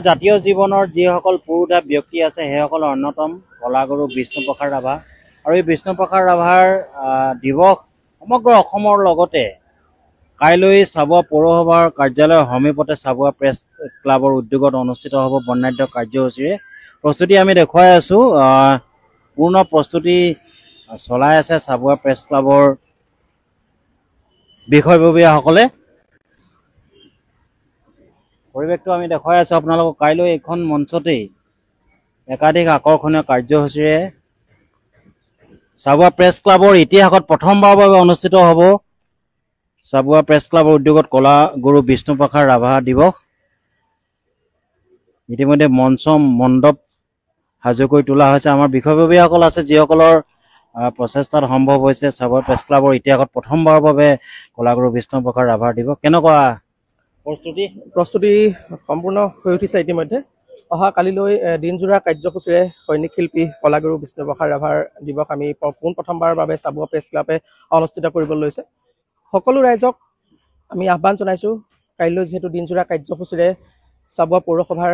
জাতীয় জীৱনৰ যিসকল পুৰুষা ব্যক্তি আছে সেইসকলৰ অন্যতম কলাগুৰু বিষ্ণুপ্ৰসাদ ৰাভা আৰু এই বিষ্ণুপ্ৰসাদ ৰাভাৰ দিৱস সমগ্ৰ অসমৰ লগতে কাইলৈ চাবুৱা পৌৰসভাৰ কাৰ্যালয়ৰ সমীপতে চাবুৱা প্ৰেছ ক্লাবৰ উদ্যোগত অনুষ্ঠিত হ'ব বৰ্ণাঢ্য কাৰ্যসূচীৰে প্ৰস্তুতি আমি দেখুৱাই আছো। পূৰ্ণ প্ৰস্তুতি চলাই আছে চাবুৱা প্ৰেছ ক্লাবৰ বিষয়ববীয়াসকলে। পৰিৱেশটো আমি দেখুৱাই আছো আপোনালোকক। কাইলৈ এইখন মঞ্চতেই একাধিক আকৰ্ষণীয় কাৰ্যসূচীৰে চাবুৱা প্ৰেছ ক্লাবৰ ইতিহাসত প্ৰথমবাৰৰ বাবে অনুষ্ঠিত হ'ব চাবুৱা প্ৰেছ ক্লাবৰ উদ্যোগত কলা গুৰু বিষ্ণুপ্ৰসাদ ৰাভা দিৱস। ইতিমধ্যে মঞ্চ মণ্ডপ সাজু কৰি তোলা হৈছে। আমাৰ বিষয়ববীয়াসকল আছে যিসকলৰ প্ৰচেষ্টাত সম্ভৱ হৈছে চাবুৱা প্ৰেছ ক্লাবৰ ইতিহাসত প্ৰথমবাৰৰ বাবে কলাগুৰু বিষ্ণুপ্ৰসাদ ৰাভাৰ দিৱস। কেনেকুৱা প্ৰস্তুতি সম্পূৰ্ণ হৈ উঠিছে ইতিমধ্যে। অহা কালিলৈ দিনজোৰা কাৰ্যসূচীৰে সৈনিক শিল্পী কলাগুৰু বিষ্ণুপ্ৰসাদ ৰাভাৰ দিৱস আমি পোনপ্ৰথমবাৰৰ বাবে চাবুৱা প্ৰেছ ক্লাবে অনুষ্ঠিত কৰিবলৈ লৈছে। সকলো ৰাইজক আমি আহ্বান জনাইছোঁ, কাইলৈ যিহেতু দিনজোৰা কাৰ্যসূচীৰে চাবুৱা পৌৰসভাৰ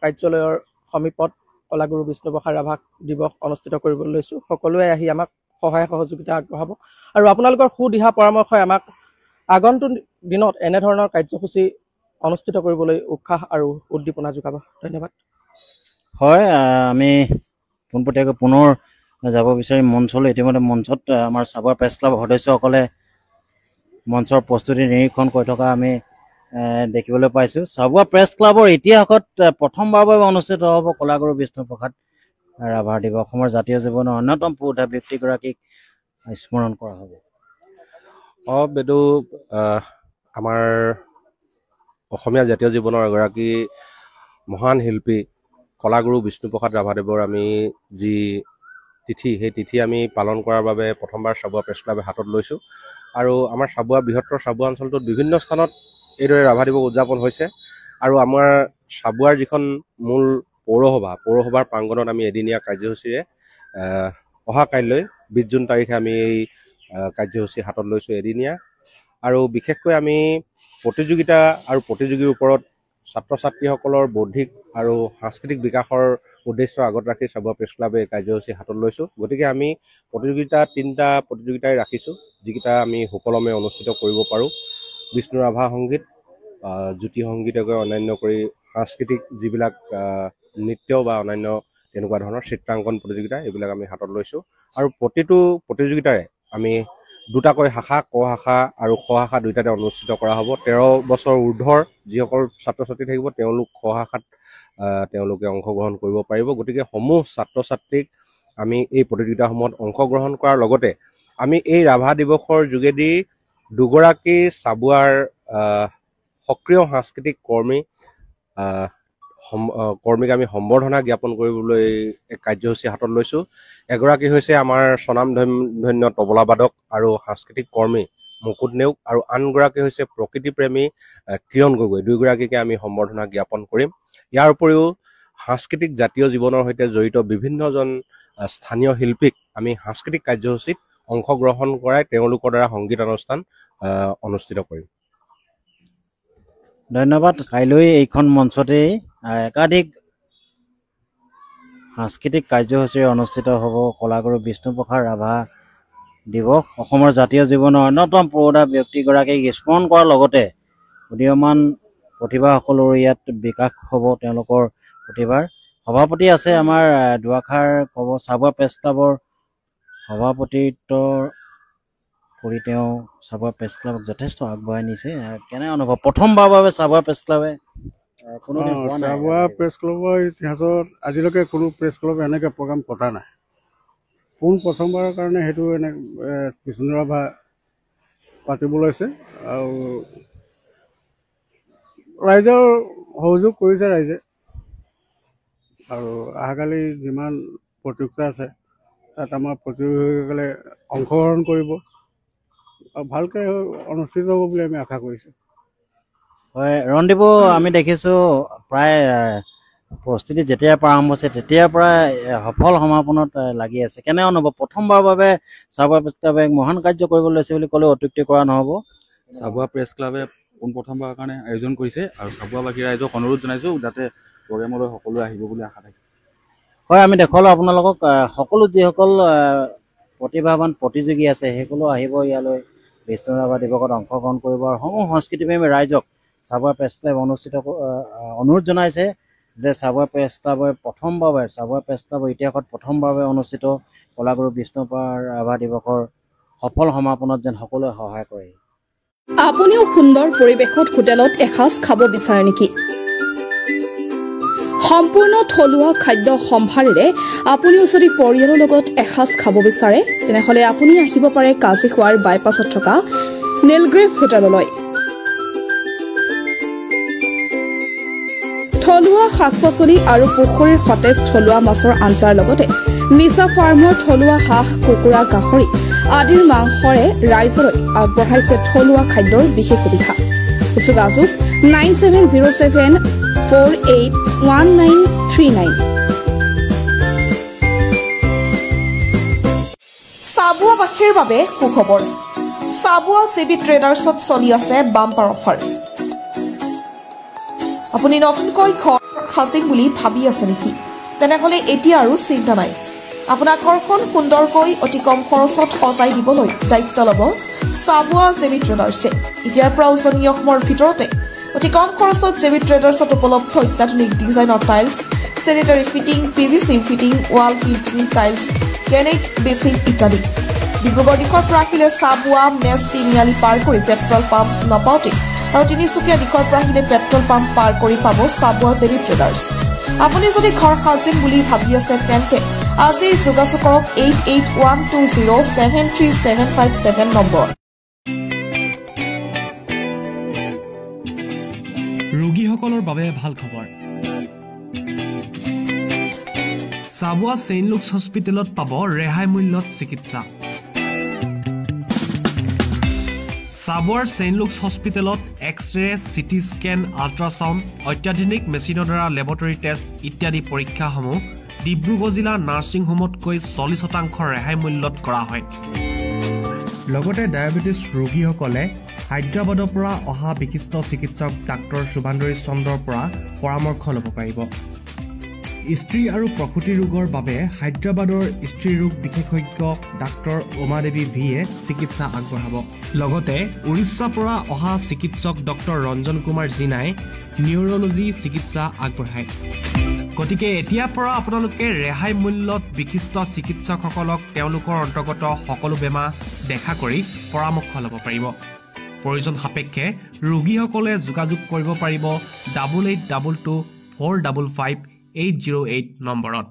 কাৰ্যালয়ৰ সমীপত কলাগুৰু বিষ্ণুপ্ৰসাদ ৰাভা দিৱস অনুষ্ঠিত কৰিবলৈ লৈছোঁ, সকলোৱে আহি আমাক সহায় সহযোগিতা আগবঢ়াব আৰু আপোনালোকৰ সুদিহা পৰামৰ্শই আমাক আগন্তুক দিনত এনেধৰণৰ কাৰ্যসূচী অনুষ্ঠিত কৰিবলৈ উৎসাহ আৰু উদ্দীপনা যোগাব। ধন্যবাদ। হয়, আমি পোনপটীয়াকৈ পুনৰ যাব বিচাৰিম মঞ্চলৈ। ইতিমধ্যে মঞ্চত আমাৰ চাবুৱা প্ৰেছ ক্লাবৰ সদস্যসকলে মঞ্চৰ প্ৰস্তুতি নিৰীক্ষণ কৰি থকা আমি দেখিবলৈ পাইছোঁ। চাবুৱা প্ৰেছ ক্লাবৰ ইতিহাসত প্ৰথমবাৰৰ বাবে অনুষ্ঠিত হ'ব কলাগুৰু বিষ্ণুপ্ৰসাদ ৰাভাৰ দিৱস। অসমৰ জাতীয় জীৱনৰ অন্যতম পুৰুষা ব্যক্তিগৰাকীক স্মৰণ কৰা হ'ব। বেদু আমাৰ অসমীয়া জাতীয় জীৱনৰ এগৰাকী মহান শিল্পী কলাগুৰু বিষ্ণুপ্ৰসাদ ৰাভাদেৱৰ আমি যি তিথি, সেই তিথি আমি পালন কৰাৰ বাবে প্ৰথমবাৰ চাবুৱা প্ৰেছ ক্লাবে হাতত লৈছোঁ আৰু আমাৰ চাবুৱা বৃহত্তৰ চাবুৱা অঞ্চলটোত বিভিন্ন স্থানত এইদৰে ৰাভা দিৱস উদযাপন হৈছে আৰু আমাৰ চাবুৱাৰ যিখন মূল পৌৰসভাৰ প্ৰাংগণত আমি এদিনীয়া কাৰ্যসূচীৰে অহা কাইলৈ 20 জুন তাৰিখে আমি এই কাৰ্যসূচী হাতত লৈছোঁ এদিনীয়া। আৰু বিশেষকৈ আমি প্ৰতিযোগিতা আৰু প্ৰতিযোগীৰ ওপৰত ছাত্ৰ ছাত্ৰীসকলৰ বৌদ্ধিক আৰু সাংস্কৃতিক বিকাশৰ উদ্দেশ্য আগত ৰাখি চাবুৱা প্ৰেছ ক্লাবে এই কাৰ্যসূচী হাতত লৈছোঁ। গতিকে আমি তিনিটা প্ৰতিযোগিতাই ৰাখিছোঁ, যিকেইটা আমি সুকলমে অনুষ্ঠিত কৰিব পাৰোঁ। বিষ্ণু ৰাভা সংগীত, জ্যোতি সংগীতকে অন্যান্য কৰি সাংস্কৃতিক যিবিলাক নৃত্য বা অন্যান্য তেনেকুৱা ধৰণৰ চিত্ৰাংকন প্ৰতিযোগিতা, এইবিলাক আমি হাতত লৈছোঁ আৰু প্ৰতিটো প্ৰতিযোগিতাৰে আমি দুটাকৈ শাখা, ক শাখা আৰু খ শাখা দুয়োটাতে অনুষ্ঠিত কৰা হ'ব। 13 বছৰ ঊৰ্ধৰ যিসকল ছাত্ৰ ছাত্ৰী থাকিব তেওঁলোক খ শাখাত তেওঁলোকে অংশগ্ৰহণ কৰিব পাৰিব। গতিকে সমূহ ছাত্ৰ ছাত্ৰীক আমি এই প্ৰতিযোগিতাসমূহত অংশগ্ৰহণ কৰাৰ লগতে আমি এই ৰাভা দিৱসৰ যোগেদি দুগৰাকী চাবুৱাৰ সক্ৰিয় সাংস্কৃতিক কৰ্মীক আমি সম্বৰ্ধনা জ্ঞাপন কৰিবলৈ এক কাৰ্যসূচী হাতত লৈছোঁ। এগৰাকী হৈছে আমাৰ স্বনামধন্য তবলাবাদক আৰু সাংস্কৃতিক কৰ্মী মুকুট নেওগ আৰু আনগৰাকী হৈছে প্ৰকৃতিপ্ৰেমী কিৰণ গগৈ। দুয়োগৰাকীকে আমি সম্বৰ্ধনা জ্ঞাপন কৰিম। ইয়াৰ উপৰিও সাংস্কৃতিক জাতীয় জীৱনৰ সৈতে জড়িত বিভিন্নজন স্থানীয় শিল্পীক আমি সাংস্কৃতিক কাৰ্যসূচীত অংশগ্ৰহণ কৰাই তেওঁলোকৰ দ্বাৰা সংগীত অনুষ্ঠান অনুষ্ঠিত কৰিম। ধন্যবাদ। কাইলৈ এইখন মঞ্চতেই একাধিক সাংস্কৃতিক কাৰ্যসূচীৰে অনুষ্ঠিত হ'ব কলাগুৰু বিষ্ণুপ্ৰসাদ ৰাভা দিৱস। অসমৰ জাতীয় জীৱনৰ অন্যতম পুৰুষা ব্যক্তিগৰাকীক স্মৰণ কৰাৰ লগতে উদীয়মান প্ৰতিভাসকলৰ ইয়াত বিকাশ হ'ব তেওঁলোকৰ প্ৰতিভাৰ। সভাপতি আছে আমাৰ দুআষাৰ ক'ব। চাবুৱা প্ৰেছ ক্লাবৰ সভাপতিত্ব কৰি তেওঁ চাবুৱা প্ৰেছ ক্লাবক যথেষ্ট আগবঢ়াই নিছে। কেনে অনুভৱ প্ৰথমবাৰৰ বাবে চাবুৱা প্ৰেছ ক্লাবে? চাবুৱা প্ৰেছ ক্লাবৰ ইতিহাসত আজিলৈকে কোনো প্ৰেছ ক্লাবে এনেকৈ প্ৰগ্ৰাম পতা নাই। প্ৰথমবাৰৰ কাৰণে সেইটো বিষ্ণু ৰাভা পাতিব লৈছে আৰু ৰাইজৰ সহযোগ কৰিছে ৰাইজে আৰু অহাকালি যিমান প্ৰতিযোগিতা আছে তাত আমাৰ প্ৰতিযোগীসকলে অংশগ্ৰহণ কৰিব আৰু ভালকৈ অনুষ্ঠিত হ'ব বুলি আমি আশা কৰিছোঁ। হয় ৰণদীপো, আমি দেখিছোঁ প্ৰায় প্ৰস্তুতি যেতিয়াৰ পৰা আৰম্ভ হৈছে তেতিয়াৰ পৰা সফল সমাপনত লাগি আছে। কেনে অনুভৱ? প্ৰথমবাৰৰ বাবে চাবুৱা প্ৰেছ ক্লাবে মহান কাৰ্য কৰিব লৈছে বুলি ক'লেও অত্যুক্তি কৰা নহ'ব। চাবুৱা প্ৰেছ ক্লাবে পোনপ্ৰথমবাৰৰ কাৰণে আয়োজন কৰিছে আৰু চাবুৱাবাসী ৰাইজক অনুৰোধ জনাইছোঁ যাতে প্ৰগ্ৰেমলৈ সকলোৱে আহিব বুলি আশা থাকে। হয়, আমি দেখুৱালোঁ আপোনালোকক সকলো যিসকল প্ৰতিভাৱান প্ৰতিযোগী আছে সেইসকলো আহিব ইয়ালৈ বিষ্ণু ৰাভা দিৱসত অংশগ্ৰহণ কৰিব আৰু সমূহ সংস্কৃতিপ্ৰেমী ৰাইজক চাবুৱা প্ৰেছ ক্লাব অনুৰোধ জনাইছে যে চাবুৱা প্ৰেছ ক্লাবৰ চাবুৱা প্ৰেছ ক্লাবৰ ইতিহাসত প্ৰথমবাৰলৈ অনুষ্ঠিত কলাগুৰু বিষ্ণু ৰাভা দিৱসৰ সফল সমাপনত যেন সকলোৱে সহায় কৰে। আপুনিও সুন্দৰ পৰিৱেশত হোটেলত এসাঁজ খাব বিচাৰে নেকি? সম্পূৰ্ণ থলুৱা খাদ্য সম্ভাৰেৰে আপুনিও যদি পৰিয়ালৰ লগত এসাঁজ খাব বিচাৰে তেনেহলে আপুনি আহিব পাৰে কাজিখোৱাৰ বাইপাছত থকা নীলগ্ৰেভ হোটেললৈ। থলুৱা শাক-পাচলি আৰু পুখুৰীৰ সতেজ থলুৱা মাছৰ আঞ্জাৰ লগতে নিচা ফাৰ্মৰ থলুৱা হাঁহ, কুকুৰা, গাহৰি আদিৰ মাংসৰে ৰাইজলৈ আগবঢ়াইছে থলুৱা খাদ্যৰ বিশেষ সুবিধা। যোগাযোগ 9707481939। চাবুৱাবাসীৰ বাবে সুখবৰ। চাবুৱা জেবি ট্ৰেডাৰ্ছত চলি আছে বাম্পাৰ অফাৰ। আপুনি নতুনকৈ ঘৰ সাজিম বুলি ভাবি আছে নেকি? তেনেহলে এতিয়া আৰু চিন্তা নাই। আপোনাৰ ঘৰখন সুন্দৰকৈ অতি কম খৰচত সজাই দিবলৈ দায়িত্ব ল'ব চাবুৱা জেবি ট্ৰেডাৰ্ছে। এতিয়াৰ পৰা উজনি অসমৰ ভিতৰতে অতি কম খৰচত জেবি ট্ৰেডাৰ্ছত উপলব্ধ অত্যাধুনিক ডিজাইনৰ tiles, sanitary fitting, PVC fitting, wall fitting tiles, granite basin ইত্যাদি। ডিব্ৰুগড় দিশৰ পৰা আহিলে চাবুৱা মেছ তিনিআলি পাৰ কৰি পেট্ৰল পাম্প নাপাওঁতে আৰু তিনিচুকীয়া দিশৰ পৰা আহিলে পেট্ৰল পাম্প পাৰ কৰি পাব চাবুৱা জেবি ট্ৰেডাৰ্ছ। আপুনি যদি ঘৰ সাজিম বুলি ভাবি আছে তেন্তে আজি যোগাযোগ কৰক 8812073757 নম্বৰ। ৰোগীসকলৰ বাবে ভাল খবৰ। চাবুৱা ছেইণ্ট লুকছ হস্পিটেলত পাব ৰেহাই মূল্যত চিকিৎসা। চাবুৱাৰ ছেইণ্ট লুকছ হস্পিটেলত এক্স-ৰে, চিটি স্কেন, আল্ট্ৰাছাউণ্ড, অত্যাধুনিক মেচিনৰ দ্বাৰা লেবৰেটৰী টেষ্ট ইত্যাদি পৰীক্ষাসমূহ ডিব্ৰুগড় জিলা নাৰ্ছিং হোমতকৈ 40% ৰেহাই মূল্যত কৰা হয়। লগতে ডায়েবেটিছ ৰোগীসকলে হায়দৰাবাদৰ পৰা অহা বিশিষ্ট চিকিৎসক ডাক্তৰ শুভান্দৰী চন্দ্ৰৰ পৰা পৰামৰ্শ ল'ব পাৰিব। স্ত্ৰী আৰু প্ৰসূতি ৰোগৰ বাবে হায়দৰাবাদৰ স্ত্ৰী ৰোগ বিশেষজ্ঞ ডাক্তৰ উমা দেৱী ভিয়ে চিকিৎসা আগবঢ়াব। লগতে উৰিষ্যাৰ পৰা অহা চিকিৎসক ডক্তৰ ৰঞ্জন কুমাৰ জিনাই নিউৰলজি চিকিৎসা আগবঢ়ায়। গতিকে এতিয়াৰ পৰা আপোনালোকে ৰেহাই মূল্যত বিশিষ্ট চিকিৎসকসকলক তেওঁলোকৰ অন্তৰ্গত সকলো বেমাৰ দেখা কৰি পৰামৰ্শ ল'ব পাৰিব। প্ৰয়োজন সাপেক্ষে ৰোগীসকলে যোগাযোগ কৰিব পাৰিব 8822455808 নম্বৰত।